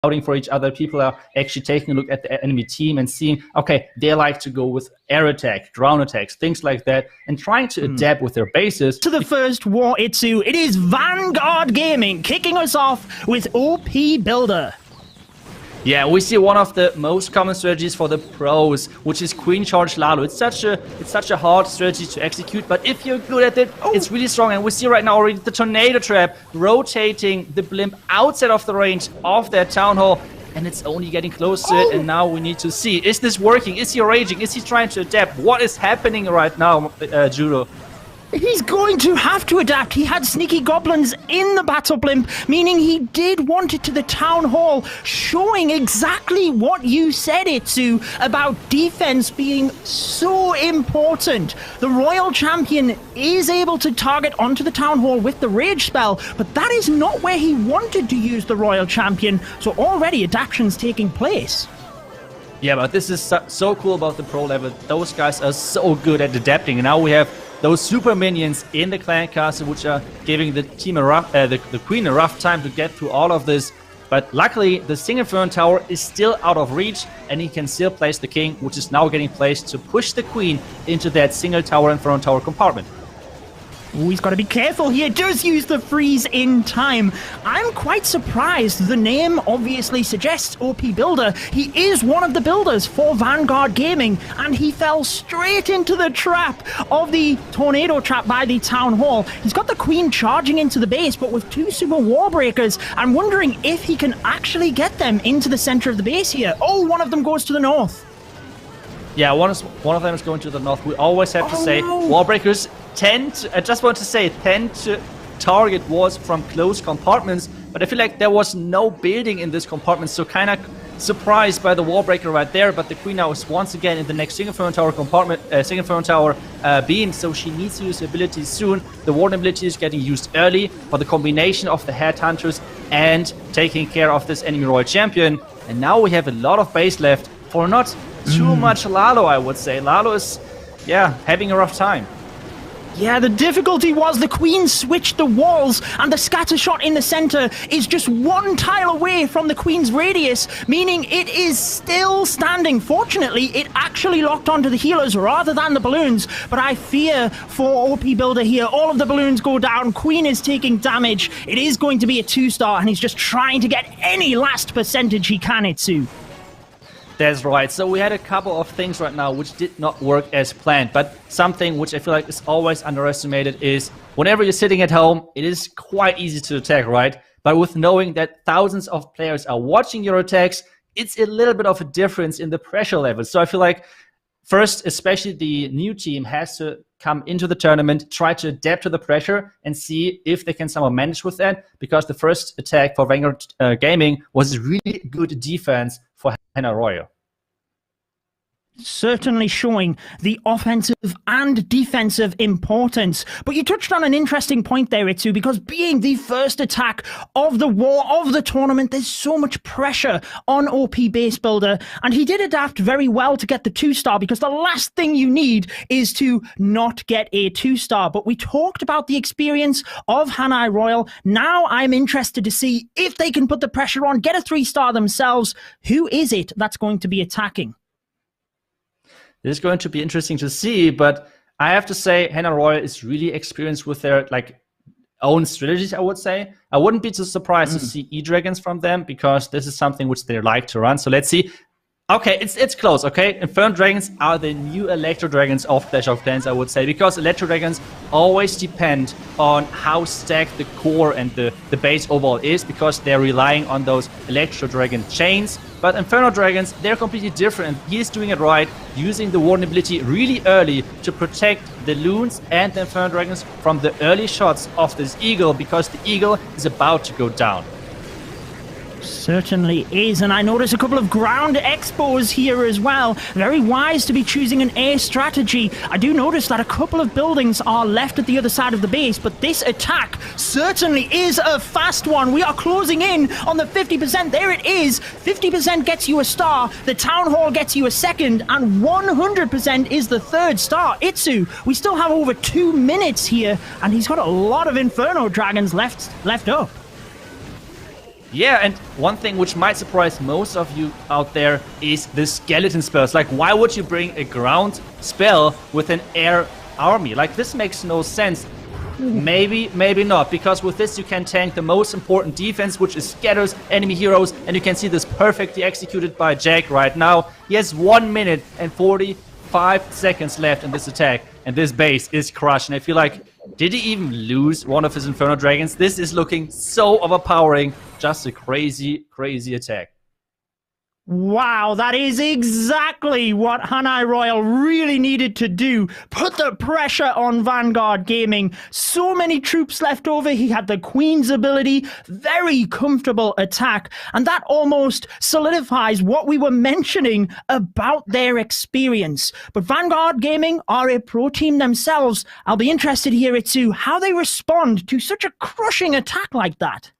scouting for each other. People are actually taking a look at the enemy team and seeing, okay, they like to go with air attack, ground attacks, things like that, and trying to adapt with their bases. To the first war, Itsu, it is Vanguard Gaming kicking us off with OP Builder. Yeah, we see one of the most common strategies for the pros, which is Queen Charge Lalo. It's such a hard strategy to execute, but if you're good at it, it's really strong. And we see right now already the Tornado Trap rotating the blimp outside of the range of that Town Hall, and it's only getting close to it. And now we need to see, is this working? Is he raging? Is he trying to adapt? What is happening right now, Judo? He's going to have to adapt. He had sneaky goblins in the battle blimp, meaning he did want it to the town hall, showing exactly what you said, Itsu, about defense being so important. The Royal Champion is able to target onto the town hall with the rage spell, but that is not where he wanted to use the Royal Champion, so already adaptation's taking place. Yeah, but this is so cool about the pro level. Those guys are so good at adapting, and now we have those super minions in the clan castle, which are giving the team the queen a rough time to get through all of this. But luckily, the single Inferno Tower is still out of reach, and he can still place the king, which is now getting placed to push the queen into that single tower Inferno Tower compartment. Ooh, he's got to be careful. He does use the freeze in time. I'm quite surprised. The name obviously suggests OP Builder. He is one of the builders for Vanguard Gaming, and he fell straight into the trap of the Tornado Trap by the Town Hall. He's got the Queen charging into the base, but with two Super War Breakers, I'm wondering if he can actually get them into the center of the base here. Oh, one of them goes to the north. Yeah, one of them is going to the north. We always have to say, War Breakers tend to target walls from close compartments, but I feel like there was no building in this compartment, so kind of surprised by the wall breaker right there. But the queen now is once again in the next single Inferno Tower compartment, single Inferno Tower beam, so she needs to use abilities soon. The warden ability is getting used early for the combination of the headhunters and taking care of this enemy royal champion. And now we have a lot of base left for not too much Lalo, I would say. Lalo is, yeah, having a rough time. Yeah, the difficulty was the queen switched the walls, and the scatter shot in the center is just one tile away from the queen's radius, meaning it is still standing. Fortunately, it actually locked onto the healers rather than the balloons, but I fear for OP Builder here. All of the balloons go down, queen is taking damage. It is going to be a 2-star, and he's just trying to get any last percentage he can, Itsu. That's right. So we had a couple of things right now which did not work as planned, but something which I feel like is always underestimated is whenever you're sitting at home, it is quite easy to attack, right? But with knowing that thousands of players are watching your attacks, it's a little bit of a difference in the pressure level. So I feel like first, especially the new team has to come into the tournament, try to adapt to the pressure and see if they can somehow manage with that, because the first attack for Vanguard Gaming was really good defense for Hanai Royal. Certainly showing the offensive and defensive importance. But you touched on an interesting point there, Itsu, because being the first attack of the war, of the tournament, there's so much pressure on OP Base Builder, and he did adapt very well to get the 2-star, because the last thing you need is to not get a 2-star. But we talked about the experience of Hanai Royal. Now I'm interested to see if they can put the pressure on, get a 3-star themselves. Who is it that's going to be attacking? This is going to be interesting to see, but I have to say Hanai Royal is really experienced with their own strategies, I would say. I wouldn't be too surprised to see E-Dragons from them, because this is something which they like to run. So let's see. Okay, it's close, okay? Inferno Dragons are the new Electro Dragons of Clash of Clans, I would say, because Electro Dragons always depend on how stacked the core and the base overall is, because they're relying on those Electro Dragon chains. But Inferno Dragons, they're completely different. He's doing it right, using the warden ability really early to protect the loons and the Inferno Dragons from the early shots of this eagle, because the eagle is about to go down. Certainly is, and I notice a couple of ground expos here as well. Very wise to be choosing an air strategy. I do notice that a couple of buildings are left at the other side of the base, but this attack certainly is a fast one. We are closing in on the 50%. There it is. 50% gets you a star, the town hall gets you a second, and 100% is the 3rd star. Itsu, we still have over 2 minutes here, and he's got a lot of Inferno Dragons left up. Yeah, and one thing which might surprise most of you out there is the skeleton spells. Like, why would you bring a ground spell with an air army? Like, this makes no sense. Maybe, maybe not, because with this you can tank the most important defense, which is scatters enemy heroes, and you can see this perfectly executed by Jack right now. He has 1 minute and 45 seconds left in this attack, and this base is crushed. And I feel like, did he even lose one of his Inferno Dragons? This is looking so overpowering. Just a crazy, crazy attack. Wow, that is exactly what Hanai Royal really needed to do. Put the pressure on Vanguard Gaming. So many troops left over. He had the Queen's ability. Very comfortable attack. And that almost solidifies what we were mentioning about their experience. But Vanguard Gaming are a pro team themselves. I'll be interested here to how they respond to such a crushing attack like that.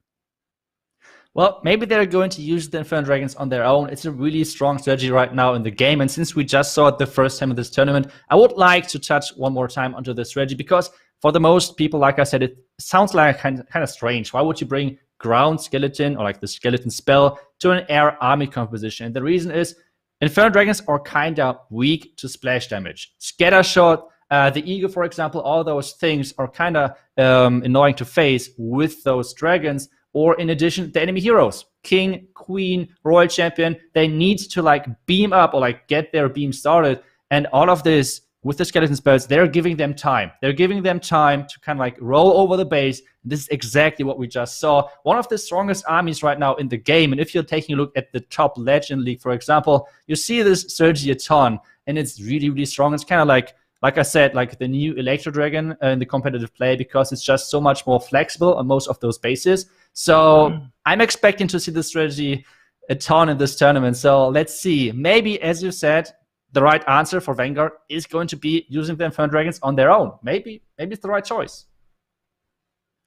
Well, maybe they're going to use the Inferno Dragons on their own. It's a really strong strategy right now in the game. And since we just saw it the first time in this tournament, I would like to touch one more time onto this strategy, because for the most people, like I said, it sounds like kind of strange. Why would you bring ground skeleton or like the skeleton spell to an air army composition? And the reason is Inferno Dragons are kind of weak to splash damage. Scatter shot, the Eagle, for example, all those things are kind of annoying to face with those dragons. Or in addition, the enemy heroes, King, Queen, Royal Champion, they need to like beam up or like get their beam started. And all of this with the skeleton spells, they're giving them time. They're giving them time to kind of like roll over the base. This is exactly what we just saw. One of the strongest armies right now in the game. And if you're taking a look at the top Legend League, for example, you see this strategy a ton. And it's really, really strong. It's kind of like I said, like the new Electro Dragon in the competitive play, because it's just so much more flexible on most of those bases. So I'm expecting to see this strategy a ton in this tournament. So let's see. Maybe, as you said, the right answer for Vanguard is going to be using the Inferno Dragons on their own. Maybe it's the right choice.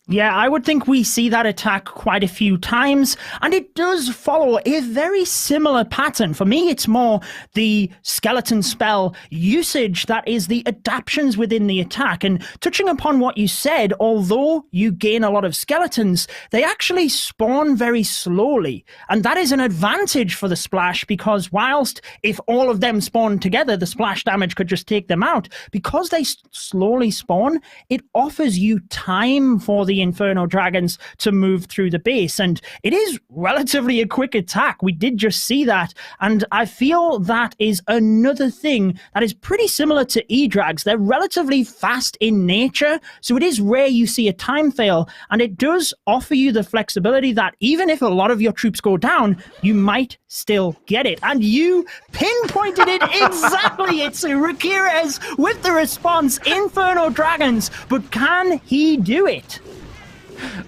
Yeah, I would think we see that attack quite a few times, and it does follow a very similar pattern. For me, it's more the skeleton spell usage that is the adaptions within the attack. And touching upon what you said, although you gain a lot of skeletons, they actually spawn very slowly. And that is an advantage for the splash, because whilst if all of them spawn together, the splash damage could just take them out, because they slowly spawn, it offers you time for the Inferno Dragons to move through the base. And it is relatively a quick attack. We did just see that. And I feel that is another thing that is pretty similar to E-Drags. They're relatively fast in nature, so it is rare you see a time fail. And it does offer you the flexibility that even if a lot of your troops go down, you might still get it. And you pinpointed it exactly. It's Ramirez with the response, Inferno Dragons. But can he do it?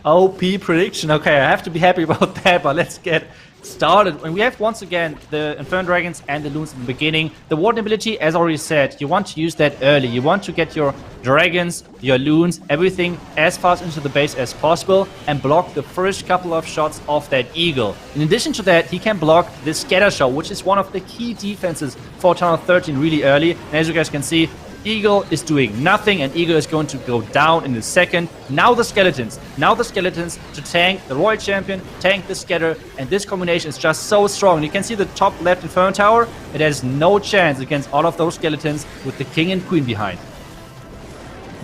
OP prediction. Okay, I have to be happy about that, but let's get started. And we have once again the Inferno Dragons and the Loons in the beginning. The Warden ability, as already said, you want to use that early. You want to get your Dragons, your Loons, everything as fast into the base as possible and block the first couple of shots of that Eagle. In addition to that, he can block the Scatter Shot, which is one of the key defenses for Town of 13 really early. And as you guys can see, Eagle is doing nothing, and Eagle is going to go down in a second. Now the skeletons to tank the Royal Champion, tank the Scatter, and this combination is just so strong. You can see the top left Inferno Tower. It has no chance against all of those skeletons with the King and Queen behind.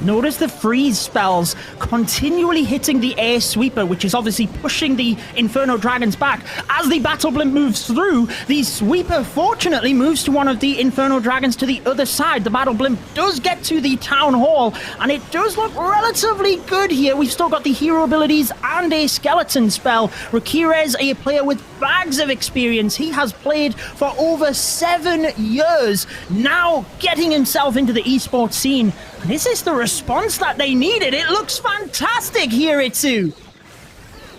Notice the freeze spells continually hitting the air sweeper, which is obviously pushing the Inferno Dragons back. As the battle blimp moves through, the sweeper fortunately moves to one of the Inferno Dragons to the other side. The battle blimp does get to the town hall, and it does look relatively good here. We've still got the hero abilities and a skeleton spell. Ramirez, a player with bags of experience. He has played for over 7 years, now getting himself into the esports scene. This is the response that they needed. It looks fantastic here, Itsu.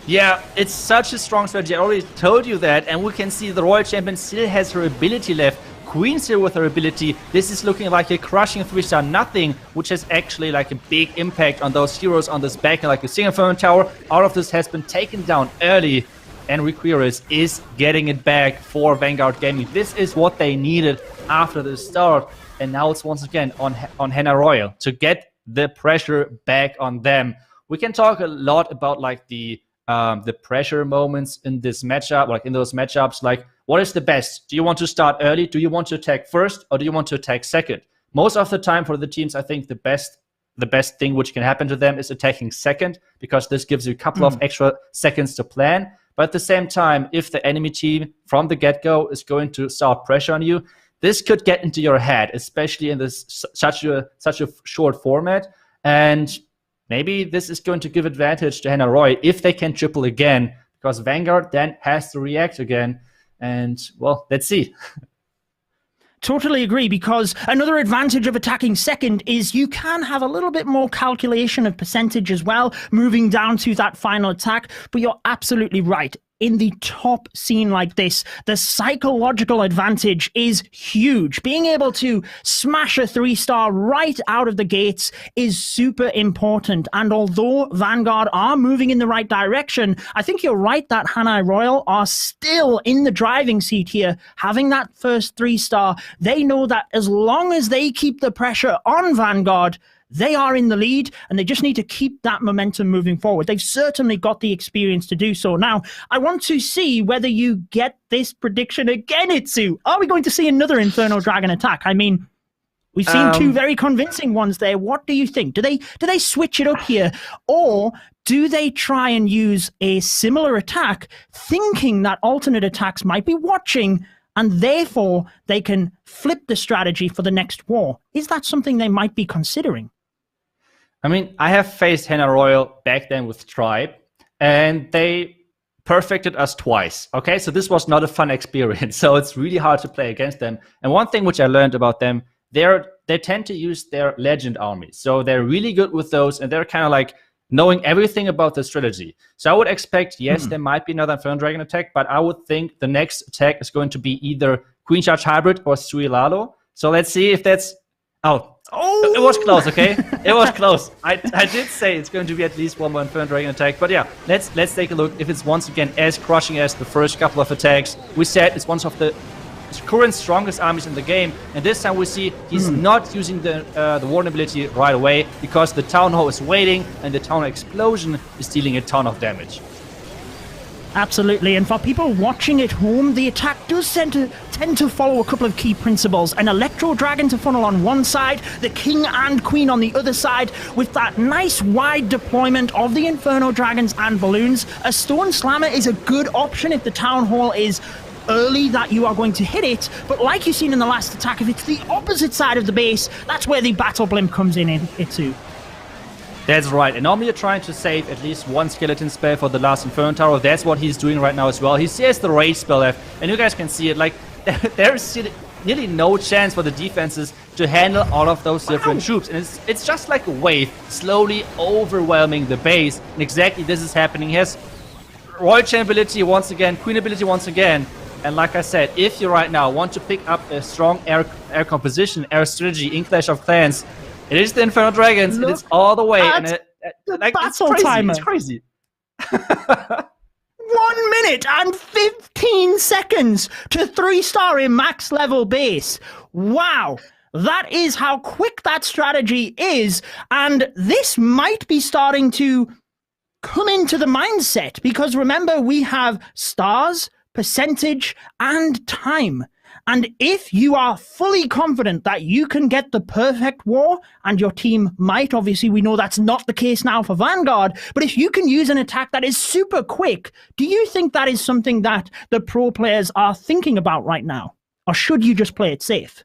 Yeah, it's such a strong strategy. I already told you that, and we can see the Royal Champion still has her ability left. Queen's here with her ability. This is looking like a crushing 3-star nothing, which has actually like a big impact on those heroes on this back, and like a single Inferno Tower. All of this has been taken down early, and Ramirez is getting it back for Vanguard Gaming. This is what they needed after the start. And now it's once again on Hanai Royal to get the pressure back on them. We can talk a lot about like the the pressure moments in this matchup, like in those matchups, like what is the best? Do you want to start early? Do you want to attack first, or do you want to attack second? Most of the time for the teams, I think the best thing which can happen to them is attacking second, because this gives you a couple of extra seconds to plan. But at the same time, if the enemy team from the get-go is going to start pressure on you, this could get into your head, especially in this such a short format. And maybe this is going to give advantage to Hanai Royal if they can triple again, because Vanguard then has to react again. And, well, let's see. Totally agree, because another advantage of attacking second is you can have a little bit more calculation of percentage as well, moving down to that final attack. But you're absolutely right. In the top scene like this, the psychological advantage is huge. Being able to smash a 3-star right out of the gates is super important. And although Vanguard are moving in the right direction, I think you're right that Hanai Royal are still in the driving seat here. Having that first 3-star, they know that as long as they keep the pressure on Vanguard, they are in the lead, and they just need to keep that momentum moving forward. They've certainly got the experience to do so. Now, I want to see whether you get this prediction again, Itsu. Are we going to see another Inferno Dragon attack? I mean, we've seen two very convincing ones there. What do you think? Do they switch it up here? Or do they try and use a similar attack, thinking that alternate attacks might be watching, and therefore they can flip the strategy for the next war? Is that something they might be considering? I mean, I have faced Hanai Royal back then with Tribe, and they perfected us twice. Okay, so this was not a fun experience. So it's really hard to play against them. And one thing which I learned about them, they tend to use their legend armies. So they're really good with those, and they're kind of like knowing everything about the strategy. So I would expect, yes, there might be another Inferno Dragon attack, but I would think the next attack is going to be either Queen Charge Hybrid or Sui Lalo. So let's see if that's... Oh, it was close, okay? It was close. I did say it's going to be at least one more Inferno Dragon attack. But yeah, let's take a look if it's once again as crushing as the first couple of attacks. We said it's one of the current strongest armies in the game. And this time we see he's not using the Warden ability right away, because the Town Hall is waiting and the Town Hall explosion is dealing a ton of damage. Absolutely, and for people watching at home, the attack does tend to follow a couple of key principles. An Electro Dragon to funnel on one side, the King and Queen on the other side, with that nice wide deployment of the Inferno Dragons and Balloons. A Stone Slammer is a good option if the Town Hall is early that you are going to hit it, but like you've seen in the last attack, if it's the opposite side of the base, that's where the Battle Blimp comes in Itsu. That's right, and normally you're trying to save at least one skeleton spell for the last Inferno Tower. That's what he's doing right now as well. He has the rage spell left, and you guys can see it, like, there's nearly no chance for the defenses to handle all of those different troops. And it's just like a wave, slowly overwhelming the base, and exactly this is happening. He has Royal Champ ability once again, Queen ability once again, and like I said, if you right now want to pick up a strong air composition, air strategy in Clash of Clans, it is the Inferno Dragons, and it's all the way, and like, it's crazy. Timer. It's crazy. 1 minute and 15 seconds to 3-star in max level base. Wow. That is how quick that strategy is, and this might be starting to come into the mindset, because remember, we have stars, percentage, and time. And if you are fully confident that you can get the perfect war, and your team might, obviously we know that's not the case now for Vanguard, but if you can use an attack that is super quick, do you think that is something that the pro players are thinking about right now? Or should you just play it safe?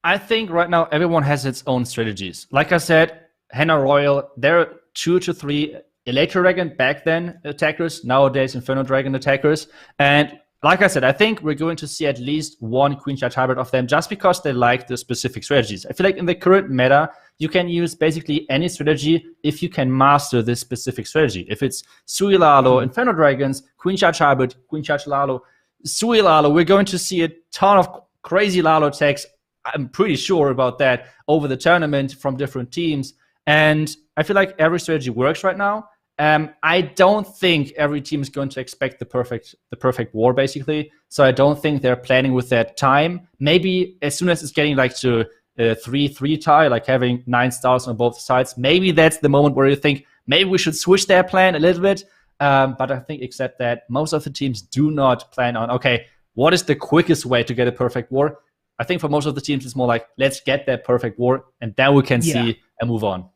I think right now everyone has its own strategies. Like I said, Hanai Royal, there are 2 to 3 Electro Dragon back then attackers, nowadays Inferno Dragon attackers, and like I said, I think we're going to see at least one Queen Charge Hybrid of them, just because they like the specific strategies. I feel like in the current meta, you can use basically any strategy if you can master this specific strategy. If it's Sui Lalo, Inferno Dragons, Queen Charge Hybrid, Queen Charge Lalo, Sui Lalo, we're going to see a ton of crazy Lalo attacks. I'm pretty sure about that over the tournament from different teams. And I feel like every strategy works right now. I don't think every team is going to expect the perfect war, basically. So I don't think they're planning with that time. Maybe as soon as it's getting like to a 3-3 tie, like having 9 stars on both sides, maybe that's the moment where you think maybe we should switch their plan a little bit. But I think except that most of the teams do not plan on, okay, what is the quickest way to get a perfect war? I think for most of the teams, it's more like, let's get that perfect war, and then we can see and move on.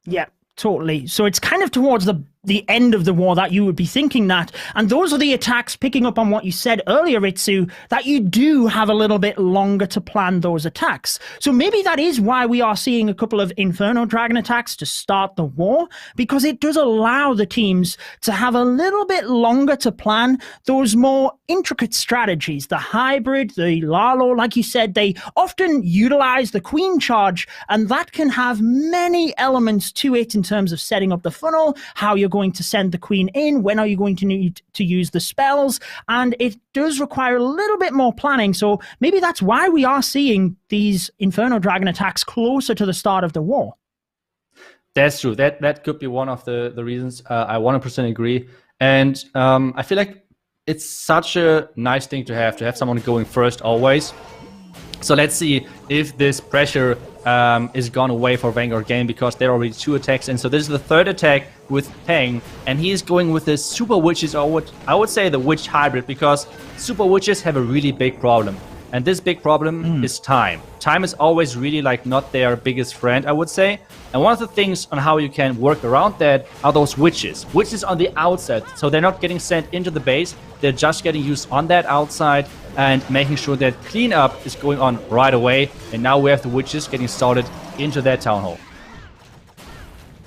Yeah, totally. So it's kind of towards the end of the war that you would be thinking that. And those are the attacks, picking up on what you said earlier, Ritsu, that you do have a little bit longer to plan those attacks. So maybe that is why we are seeing a couple of Inferno Dragon attacks to start the war, because it does allow the teams to have a little bit longer to plan those more intricate strategies. The hybrid, the Lalo, like you said, they often utilize the queen charge, and that can have many elements to it in terms of setting up the funnel, how you're going to send the queen in, when are you going to need to use the spells, and it does require a little bit more planning. So maybe that's why we are seeing these Inferno Dragon attacks closer to the start of the war. That's true. That could be one of the reasons. I 100% agree. And I feel like it's such a nice thing to have someone going first always. So let's see if this pressure is gone away for Vanguard game, because there are already 2 attacks. And so this is the 3rd attack with Peng, and he is going with the Super Witches, or I would say the Witch Hybrid, because Super Witches have a really big problem. And this big problem is time. Time is always really like not their biggest friend, I would say. And one of the things on how you can work around that are those witches. Witches on the outside, so they're not getting sent into the base, they're just getting used on that outside and making sure that cleanup is going on right away. And now we have the witches getting started into that town hall.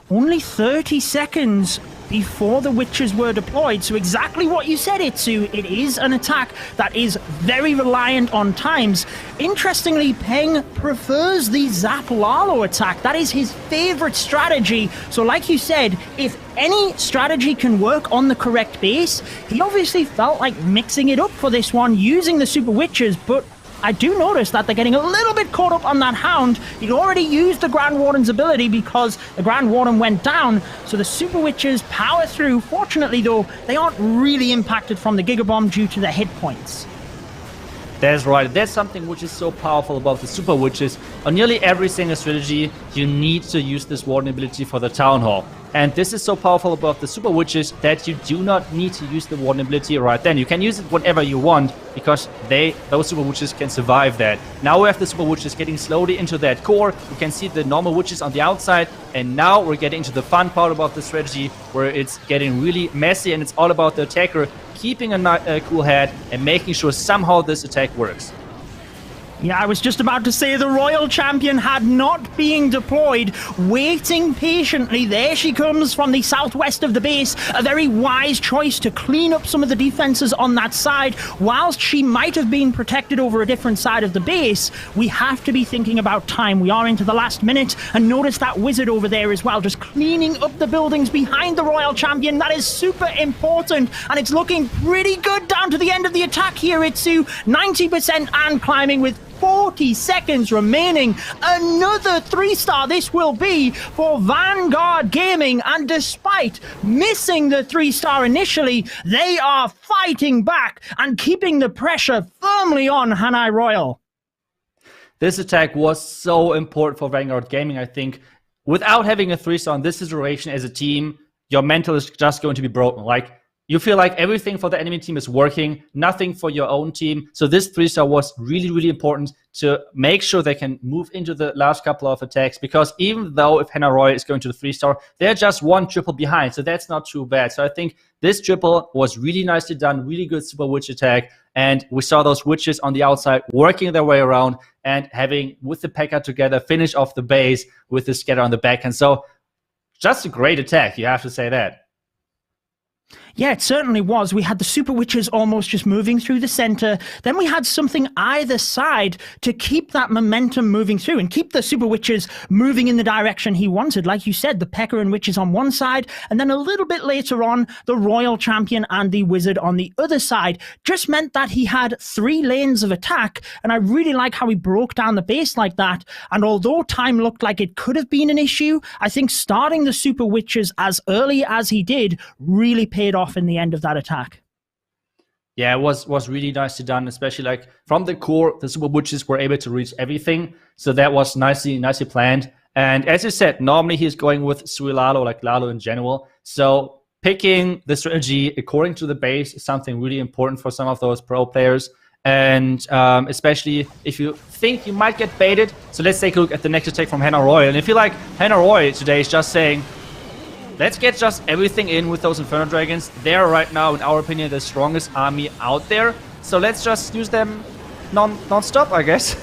Only 30 seconds before the witches were deployed. So exactly what you said, Itsu. It is an attack that is very reliant on times. Interestingly, Peng prefers the Zap Lalo attack. That is his favorite strategy. So like you said, if any strategy can work on the correct base, he obviously felt like mixing it up for this one, using the Super Witches, but I do notice that they're getting a little bit caught up on that Hound. He'd already used the Grand Warden's ability because the Grand Warden went down, so the Super Witches power through. Fortunately, though, they aren't really impacted from the Giga Bomb due to the hit points. That's right. That's something which is so powerful about the Super Witches. On nearly every single strategy, you need to use this Warden ability for the Town Hall. And this is so powerful about the Super Witches that you do not need to use the Warden ability right then. You can use it whenever you want, because those Super Witches can survive that. Now we have the Super Witches getting slowly into that core. You can see the normal witches on the outside. And now we're getting into the fun part about the strategy, where it's getting really messy and it's all about the attacker keeping a cool head and making sure somehow this attack works. Yeah, I was just about to say the Royal Champion had not been deployed, waiting patiently. There she comes from the southwest of the base. A very wise choice to clean up some of the defenses on that side. Whilst she might have been protected over a different side of the base, we have to be thinking about time. We are into the last minute, and notice that wizard over there as well, just cleaning up the buildings behind the Royal Champion. That is super important, and it's looking pretty good down to the end of the attack here, Itsu. 90% and climbing with 40 seconds remaining. Another 3-star this will be for Vanguard Gaming, and despite missing the 3-star initially, they are fighting back and keeping the pressure firmly on Hanai Royal. This attack was so important for Vanguard Gaming, I think. Without having a 3-star in this situation as a team, your mental is just going to be broken. Like, you feel like everything for the enemy team is working, nothing for your own team. So this 3-star was really, really important to make sure they can move into the last couple of attacks. Because even though if Hanai Royal is going to the 3-star, they're just 1 triple behind. So that's not too bad. So I think this triple was really nicely done, really good Super Witch attack. And we saw those witches on the outside working their way around and having, with the P.E.K.K.A. together, finish off the base with the scatter on the back. And so just a great attack, you have to say that. Yeah, it certainly was. We had the Super Witches almost just moving through the center. Then we had something either side to keep that momentum moving through and keep the Super Witches moving in the direction he wanted. Like you said, the P.E.K.K.A. and Witches on one side, and then a little bit later on, the Royal Champion and the Wizard on the other side. Just meant that he had 3 lanes of attack, and I really like how he broke down the base like that. And although time looked like it could have been an issue, I think starting the Super Witches as early as he did really paid off in the end of that attack. Yeah, it was really nicely done, especially like from the core, the Super Witches were able to reach everything. So that was nicely planned. And as you said, normally he's going with Sui Lalo, like Lalo in general. So picking the strategy according to the base is something really important for some of those pro players. And especially if you think you might get baited. So let's take a look at the next attack from Hanai Royal. And I feel like Hanai Royal today is just saying, let's get just everything in with those Inferno Dragons. They're right now, in our opinion, the strongest army out there. So let's just use them non-stop, I guess.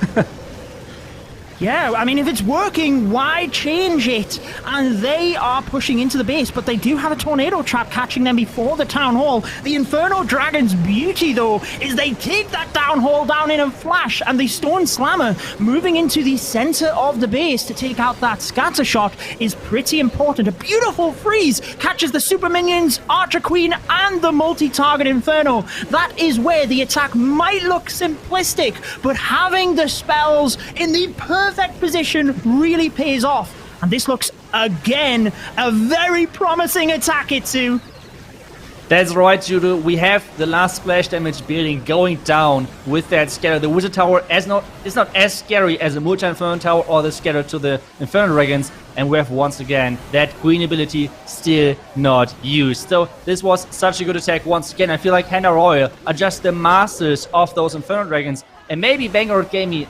Yeah, I mean, if it's working, why change it? And they are pushing into the base, but they do have a tornado trap catching them before the town hall. The Inferno Dragon's beauty, though, is they take that town hall down in a flash, and the Stone Slammer moving into the center of the base to take out that scatter shot is pretty important. A beautiful freeze catches the super minions, Archer Queen, and the multi-target Inferno. That is where the attack might look simplistic, but having the spells in the perfect position really pays off. And this looks, again, a very promising attack, Itsu. That's right, Judo. We have the last splash damage building going down with that scatter. The Wizard Tower is not as scary as the Multi-Inferno Tower or the scatter to the Inferno Dragons. And we have once again that green ability still not used. So this was such a good attack once again. I feel like Hanai Royal are just the masters of those Inferno Dragons. And maybe Vanguard Gaming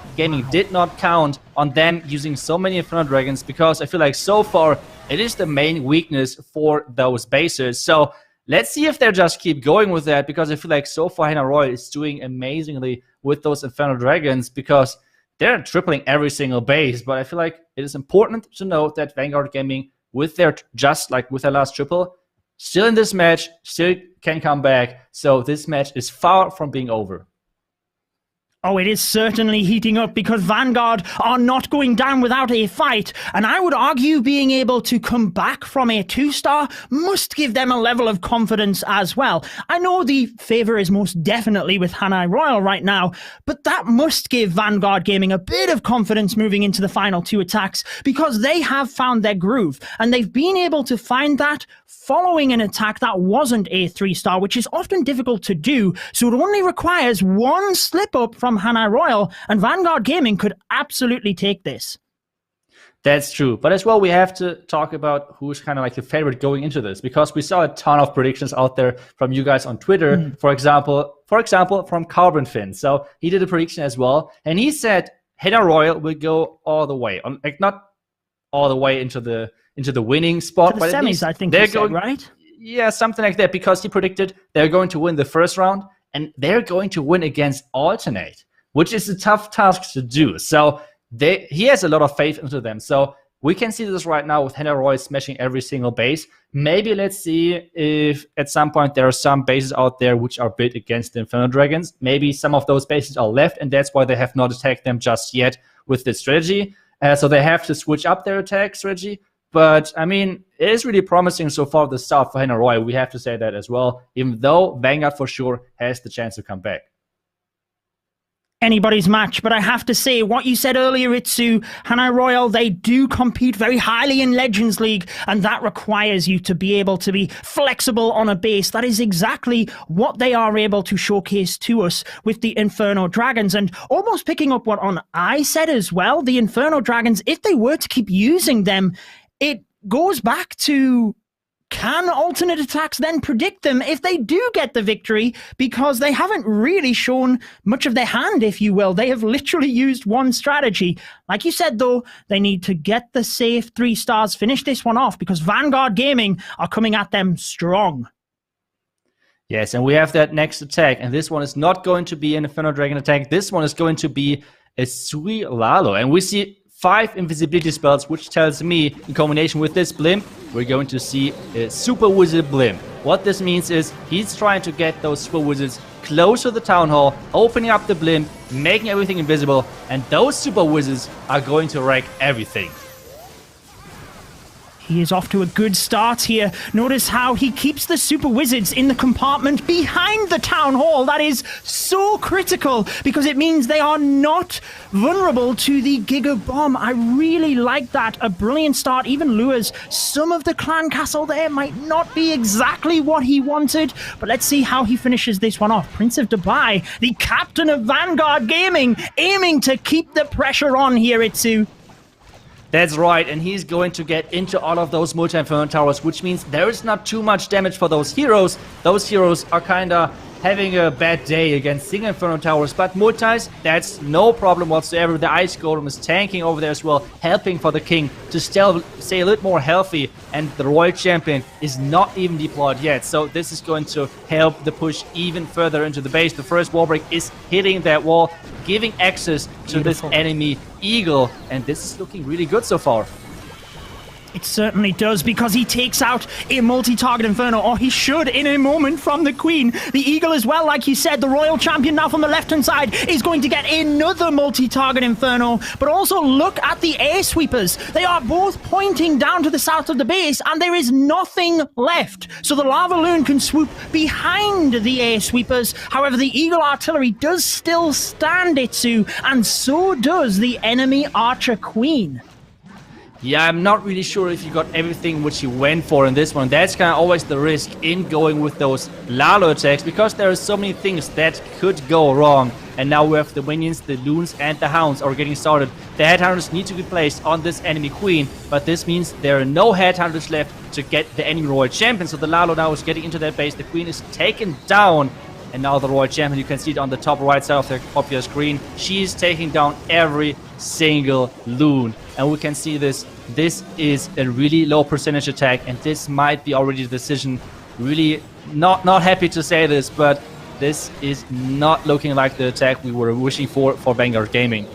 did not count on them using so many Inferno Dragons, because I feel like so far it is the main weakness for those bases. So let's see if they just keep going with that, because I feel like so far Hanai Royal is doing amazingly with those Inferno Dragons, because they're tripling every single base. But I feel like it is important to note that Vanguard Gaming, with their just like with their last triple, still in this match, still can come back. So this match is far from being over. Oh, it is certainly heating up, because Vanguard are not going down without a fight. And I would argue being able to come back from a 2-star must give them a level of confidence as well. I know the favor is most definitely with Hanai Royal right now, but that must give Vanguard Gaming a bit of confidence moving into the final 2 attacks, because they have found their groove. And they've been able to find that following an attack that wasn't a 3-star, which is often difficult to do. So it only requires one slip up from Hanai Royal, and Vanguard Gaming could absolutely take this. That's true. But as well, we have to talk about who's kind of like the favorite going into this, because we saw a ton of predictions out there from you guys on Twitter. For example, from Carbon Fin. So he did a prediction as well, and he said Hanai Royal will go all the way, like not all the way into the winning spot, to the semis, I think they're going, right? Yeah, something like that, because he predicted they're going to win the first round, and they're going to win against Alternate, which is a tough task to do. So he has a lot of faith into them. So we can see this right now with Hanai Royal smashing every single base. Maybe let's see if at some point there are some bases out there which are bid against the Inferno Dragons. Maybe some of those bases are left, and that's why they have not attacked them just yet with this strategy. So they have to switch up their attack strategy. But, I mean, it is really promising so far the start for Hanai Royal. We have to say that as well, even though Vanguard for sure has the chance to come back. Anybody's match, but I have to say, what you said earlier, Itsu, Hanai Royal, they do compete very highly in Legends League, and that requires you to be able to be flexible on a base. That is exactly what they are able to showcase to us with the Inferno Dragons. And almost picking up what I said as well, the Inferno Dragons, if they were to keep using them, it goes back to, can alternate attacks then predict them if they do get the victory? Because they haven't really shown much of their hand, if you will. They have literally used one strategy. Like you said, though, they need to get the safe 3 stars, finish this one off, because Vanguard Gaming are coming at them strong. Yes, and we have that next attack, and this one is not going to be an Inferno Dragon attack. This one is going to be a Sui Lalo, and we see 5 invisibility spells, which tells me, in combination with this blimp, we're going to see a Super Wizard blimp. What this means is he's trying to get those Super Wizards close to the Town Hall, opening up the blimp, making everything invisible, and those Super Wizards are going to wreck everything. He is off to a good start here. Notice how he keeps the Super Wizards in the compartment behind the Town Hall. That is so critical, because it means they are not vulnerable to the Giga Bomb. I really like that. A brilliant start. Even lures some of the Clan Castle there. Might not be exactly what he wanted, but let's see how he finishes this one off. Prince of Dubai, the captain of Vanguard Gaming, aiming to keep the pressure on here, Itsu. That's right, and he's going to get into all of those multi-Inferno towers, which means there is not too much damage for those heroes. Those heroes are kinda having a bad day against single Inferno towers, but multis, that's no problem whatsoever. The Ice Golem is tanking over there as well, helping for the King to still stay a little more healthy, and the Royal Champion is not even deployed yet, so this is going to help the push even further into the base. The first wall break is hitting that wall, giving access to this enemy Eagle, and this is looking really good so far. It certainly does, because he takes out a multi-target Inferno, or he should in a moment, from the Queen. The Eagle as well, like you said, the Royal Champion now from the left-hand side is going to get another multi-target Inferno. But also look at the air sweepers. They are both pointing down to the south of the base, and there is nothing left. So the Lava Loon can swoop behind the air sweepers. However, the Eagle artillery does still stand, Itsu, and so does the enemy Archer Queen. Yeah, I'm not really sure if you got everything which you went for in this one. That's kind of always the risk in going with those Lalo attacks, because there are so many things that could go wrong. And now we have the minions, the loons, and the hounds are getting started. The headhunters need to be placed on this enemy queen, but this means there are no headhunters left to get the enemy Royal Champion. So the Lalo now is getting into that base. The queen is taken down. And now the Royal Champion, you can see it on the top right side of your screen. She is taking down every single loon. And we can see this. This is a really low percentage attack. And this might be already the decision. Really not happy to say this, but this is not looking like the attack we were wishing for Vanguard Gaming.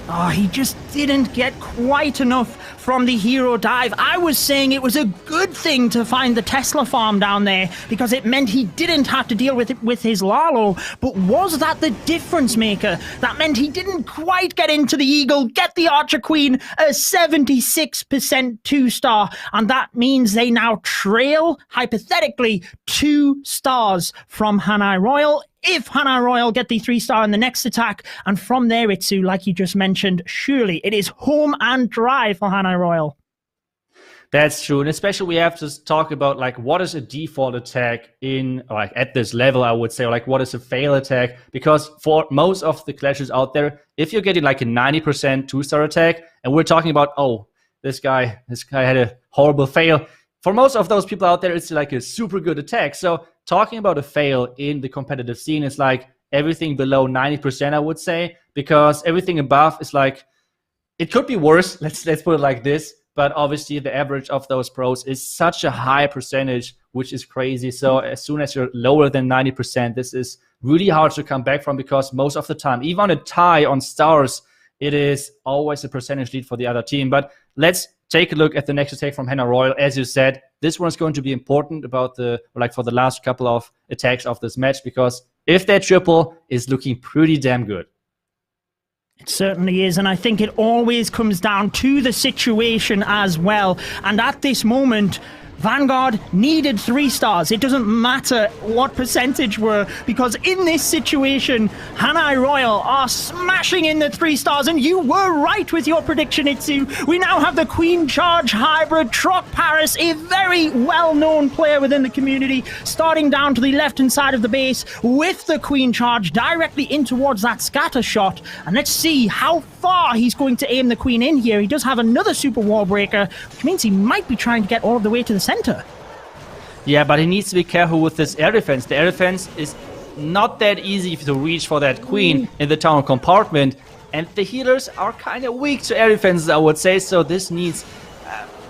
Oh, he just didn't get quite enough from the hero dive. I was saying it was a good thing to find the Tesla farm down there, because it meant he didn't have to deal with it with his Lalo. But was that the difference maker? That meant he didn't quite get into the Eagle, get the Archer Queen, a 76% 2-star. And that means they now trail, hypothetically, 2 stars from Hanai Royal, if Hanai Royal get the 3-star in the next attack. And from there, Itsu, like you just mentioned, surely it is home and dry for Hanai Royal. That's true, and especially we have to talk about like what is a default attack in like at this level, I would say, or like what is a fail attack, because for most of the clashes out there, if you're getting like a 90% 2-star attack, and we're talking about, oh, this guy had a horrible fail, for most of those people out there, it's like a super good attack. So talking about a fail in the competitive scene is like everything below 90%, I would say, because everything above is like, it could be worse, let's put it like this, but obviously the average of those pros is such a high percentage, which is crazy. So as soon as you're lower than 90%, this is really hard to come back from, because most of the time, even on a tie on stars, it is always a percentage lead for the other team. But let's take a look at the next attack from Hanai Royal. As you said, this one is going to be important about for the last couple of attacks of this match, because if that triple is looking pretty damn good. It certainly is, and I think it always comes down to the situation as well. And at this moment, Vanguard needed 3 stars. It doesn't matter what percentage were, because in this situation, Hanai Royal are smashing in the 3 stars, and you were right with your prediction, Itsu. We now have the Queen Charge Hybrid, Troc Paris, a very well-known player within the community, starting down to the left-hand side of the base with the Queen Charge directly in towards that scatter shot. And let's see how far he's going to aim the Queen in here. He does have another super wall breaker, which means he might be trying to get all of the way to the center. Yeah, but he needs to be careful with this air defense. The air defense is not that easy to reach for that queen in the town compartment, and the healers are kind of weak to air defenses, I would say, so this needs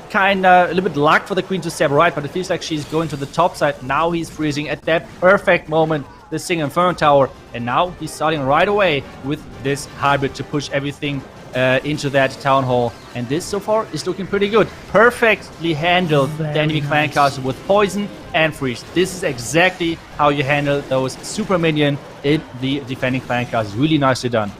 kind of a little bit luck for the queen to step right, but it feels like she's going to the top side. Now he's freezing at that perfect moment the single Inferno tower, and now he's starting right away with this hybrid to push everything into that town hall, and this so far is looking pretty good. Perfectly handled the enemy clan castle with poison and freeze. This is exactly how you handle those super minion in the defending clan castle. Really nicely done.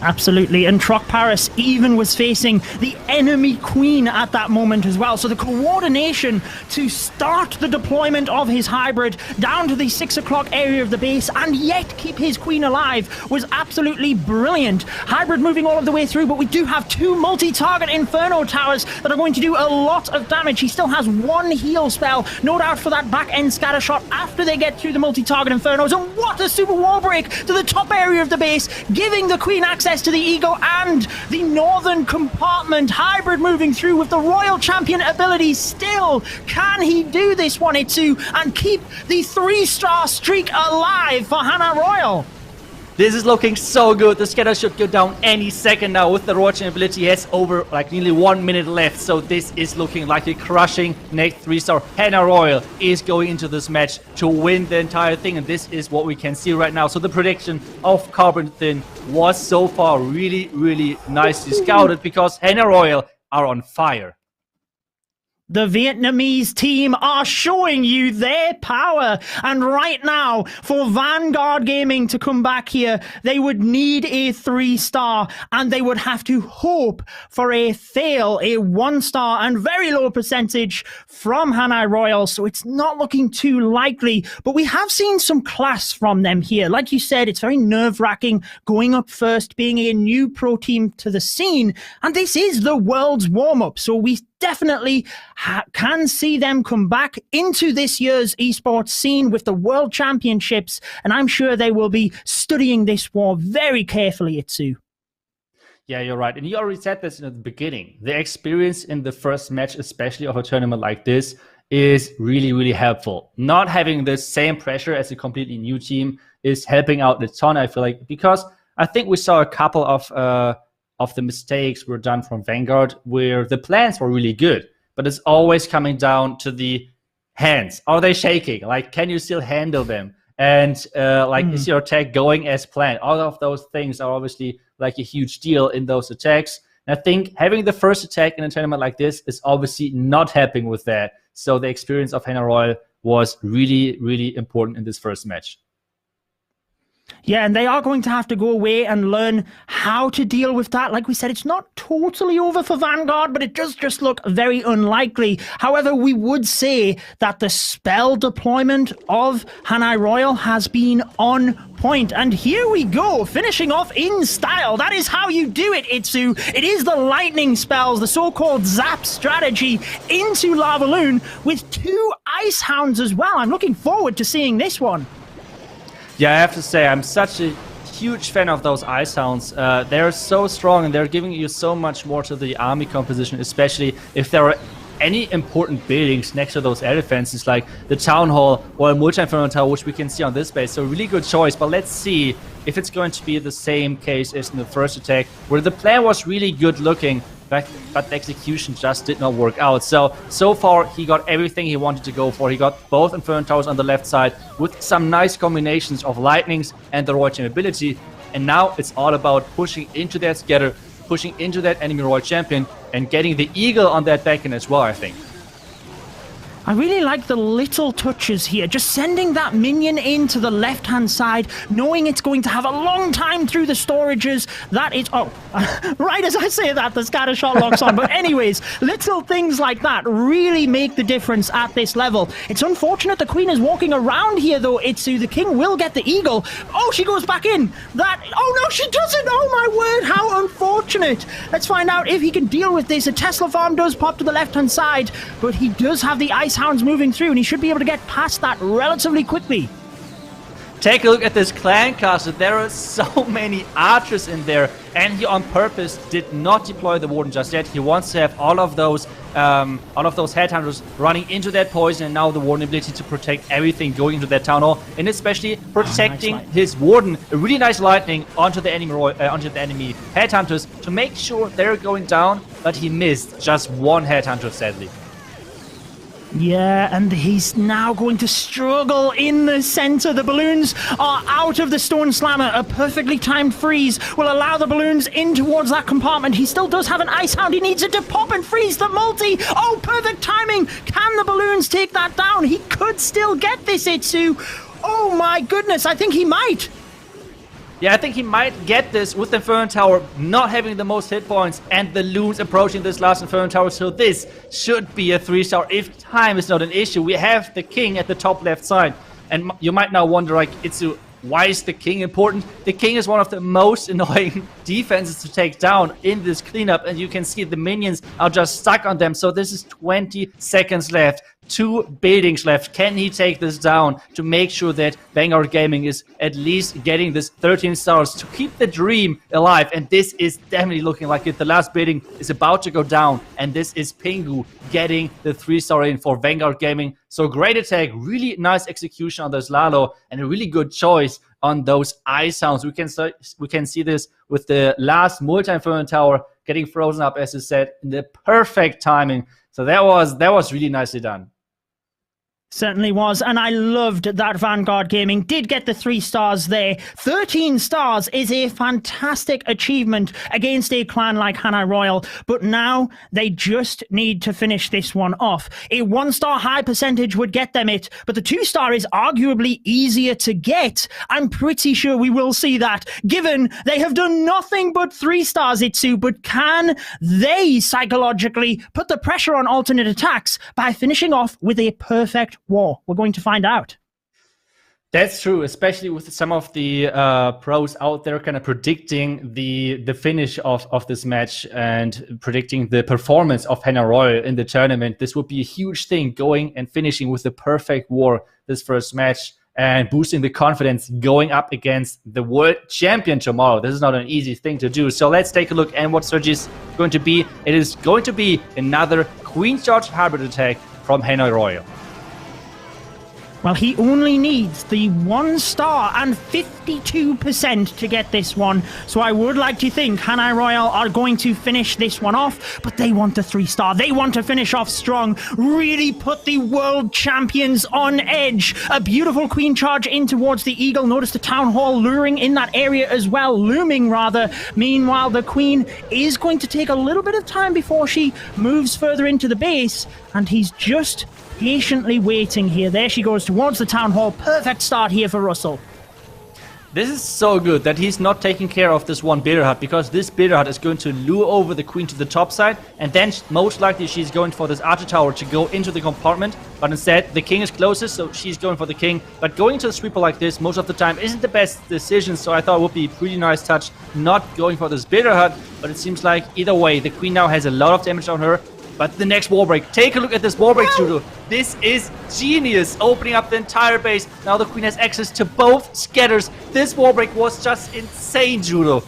Absolutely, and Troc Paris even was facing the enemy queen at that moment as well. So the coordination to start the deployment of his hybrid down to the 6 o'clock area of the base and yet keep his queen alive was absolutely brilliant. Hybrid moving all of the way through, but we do have 2 multi-target Inferno towers that are going to do a lot of damage. He still has 1 heal spell, no doubt, for that back-end scatter shot after they get through the multi-target Infernos. And what a super wall break to the top area of the base, giving the queen access access to the Eagle and the Northern Compartment. Hybrid moving through with the Royal Champion ability still. Can he do this one, Itsu, and keep the 3-star streak alive for Hanai Royal? This is looking so good. The scatter should go down any second now with the Royal Champion ability. He has over like nearly 1 minute left. So this is looking like a crushing next 3-star. Hanai Royal is going into this match to win the entire thing. And this is what we can see right now. So the prediction of Carbon Thin was so far really, really nicely scouted because Hanai Royal are on fire. The Vietnamese team are showing you their power. And right now, for Vanguard Gaming to come back here, they would need a 3-star and they would have to hope for a fail, a 1-star and very low percentage from Hanai Royal. So it's not looking too likely, but we have seen some class from them here. Like you said, it's very nerve-wracking going up first, being a new pro team to the scene. And this is the world's warm-up. So we definitely can see them come back into this year's esports scene with the World Championships, and I'm sure they will be studying this war very carefully, Itsu. Yeah, you're right. And you already said this in the beginning. The experience in the first match, especially of a tournament like this, is really, really helpful. Not having the same pressure as a completely new team is helping out a ton, I feel like, because I think we saw a couple of the mistakes were done from Vanguard where the plans were really good, but it's always coming down to the hands. Are they shaking? Like, can you still handle them? And is your attack going as planned? All of those things are obviously like a huge deal in those attacks. And I think having the first attack in a tournament like this is obviously not helping with that. So the experience of Hanai Royal was really, really important in this first match. Yeah, and they are going to have to go away and learn how to deal with that. Like we said, it's not totally over for Vanguard, but it does just look very unlikely. However, we would say that the spell deployment of Hanai Royal has been on point. And here we go, finishing off in style. That is how you do it, Itsu. It is the lightning spells, the so-called zap strategy into Lava Loon with 2 Ice Hounds as well. I'm looking forward to seeing this one. Yeah, I have to say, I'm such a huge fan of those Ice Hounds. They're so strong and they're giving you so much more to the army composition, especially if there are any important buildings next to those air defenses, like the Town Hall or a multi-inferno tower, which we can see on this base. So really good choice, but let's see if it's going to be the same case as in the first attack, where the plan was really good looking, but the execution just did not work out. So far, he got everything he wanted to go for. He got both Inferno Towers on the left side with some nice combinations of lightnings and the Royal Champion ability. And now it's all about pushing into that scatter, pushing into that enemy Royal Champion, and getting the Eagle on that back end as well, I think. I really like the little touches here, just sending that minion into the left-hand side, knowing it's going to have a long time through the storages. That is... Oh, right as I say that, the scatter shot locks on. But anyways, little things like that really make the difference at this level. It's unfortunate the Queen is walking around here, though, Itsu. The King will get the Eagle. Oh, she goes back in. Oh, no, she doesn't. Oh, my word, how unfortunate. Let's find out if he can deal with this. A Tesla farm does pop to the left-hand side, but he does have the Ice Hounds moving through, and he should be able to get past that relatively quickly. Take a look at this clan castle. There are so many archers in there, and he on purpose did not deploy the warden just yet. He wants to have all of those headhunters running into that poison, and now the warden ability to protect everything going into that town hall, and especially protecting his warden. A really nice lightning onto the enemy headhunters to make sure they're going down, but he missed just one headhunter, sadly. Yeah, and he's now going to struggle in the center. The balloons are out of the Stone Slammer. A perfectly timed freeze will allow the balloons in towards that compartment. He still does have an Ice Hound. He needs it to pop and freeze the multi. Oh, perfect timing. Can the balloons take that down? He could still get this, Itsu. Oh my goodness, I think he might. Yeah, I think he might get this with the Inferno Tower not having the most hit points and the Loons approaching this last Inferno Tower. So this should be a 3-star if time is not an issue. We have the King at the top left side. And you might now wonder, like, Itsu, why is the King important? The King is one of the most annoying defenses to take down in this cleanup. And you can see the minions are just stuck on them. So this is 20 seconds left. 2 buildings left. Can he take this down to make sure that Vanguard Gaming is at least getting this 13 stars to keep the dream alive? And this is definitely looking like it. The last building is about to go down, and this is Pingu getting the 3-star in for Vanguard Gaming. So great attack, really nice execution on this Lalo, and a really good choice on those ice hounds. We can see this with the last multi-inferno tower getting frozen up, as you said, in the perfect timing. So that was really nicely done. Certainly was, and I loved that Vanguard Gaming did get the 3 stars there. 13 stars is a fantastic achievement against a clan like Hanai Royal, but now they just need to finish this one off. A 1-star high percentage would get them it, but the 2-star is arguably easier to get. I'm pretty sure we will see that, given they have done nothing but 3 stars, Itsu, but can they psychologically put the pressure on alternate attacks by finishing off with a perfect war? We're going to find out. That's true, especially with some of the pros out there kind of predicting the finish of this match and predicting the performance of Hanai Royal in the tournament. This would be a huge thing, going and finishing with the perfect war this first match and boosting the confidence going up against the world champion tomorrow. This is not an easy thing to do. So let's take a look at what strategy is going to be. It is going to be another Queen Charge hybrid attack from Hanai Royal. Well, he only needs the 1-star and 52% to get this one. So I would like to think Hanai Royal are going to finish this one off, but they want the 3-star. They want to finish off strong, really put the world champions on edge. A beautiful queen charge in towards the eagle. Notice the town hall luring in that area as well, looming rather. Meanwhile, the queen is going to take a little bit of time before she moves further into the base, and he's just patiently waiting here. There she goes towards the town hall. Perfect start here for Russell. This is so good that he's not taking care of this one builder hut, because this builder hut is going to lure over the queen to the top side, and then most likely she's going for this archer tower to go into the compartment, but instead the king is closest, so she's going for the king. But going to the sweeper like this most of the time isn't the best decision, so I thought it would be a pretty nice touch not going for this builder hut, but it seems like either way the queen now has a lot of damage on her. But the next wall break, take a look at this wall break, Judo. This is genius, opening up the entire base. Now the queen has access to both scatters. This wall break was just insane, Judo.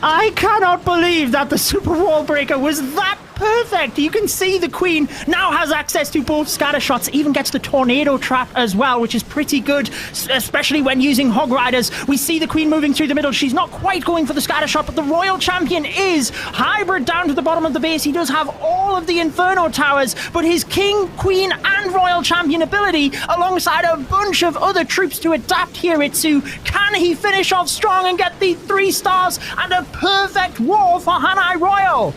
I cannot believe that the super wall breaker was that perfect. You can see the queen now has access to both scatter shots, even gets the tornado trap as well, which is pretty good, especially when using hog riders. We see the queen moving through the middle. She's not quite going for the scatter shot, but the royal champion is hybrid down to the bottom of the base. He does have all of the inferno towers, but his king, queen, and royal champion ability, alongside a bunch of other troops to adapt here, Itsu. Can he finish off strong and get the 3 stars and a perfect war for Hanai Royal?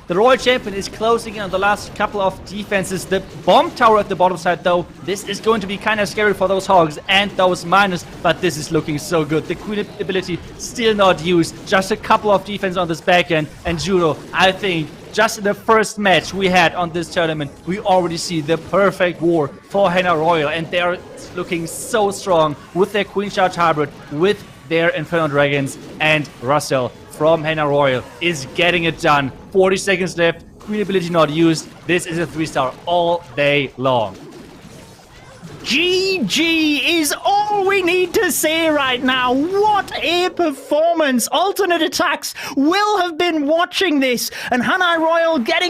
The Royal Champion is closing in on the last couple of defenses. The bomb tower at the bottom side, though, this is going to be kind of scary for those hogs and those miners, but this is looking so good. The queen ability still not used. Just a couple of defense on this back end. And Judo, I think, just in the first match we had on this tournament, we already see the perfect war for Hanai Royal, and they're looking so strong with their Queen Charge hybrid, with their Inferno Dragons, and Russell from Hanai Royal is getting it done. 40 seconds left, queen ability not used. This is a 3-star all day long. GG is all we need to say right now. What a performance. Alternate attacks will have been watching this, and Hanai Royal getting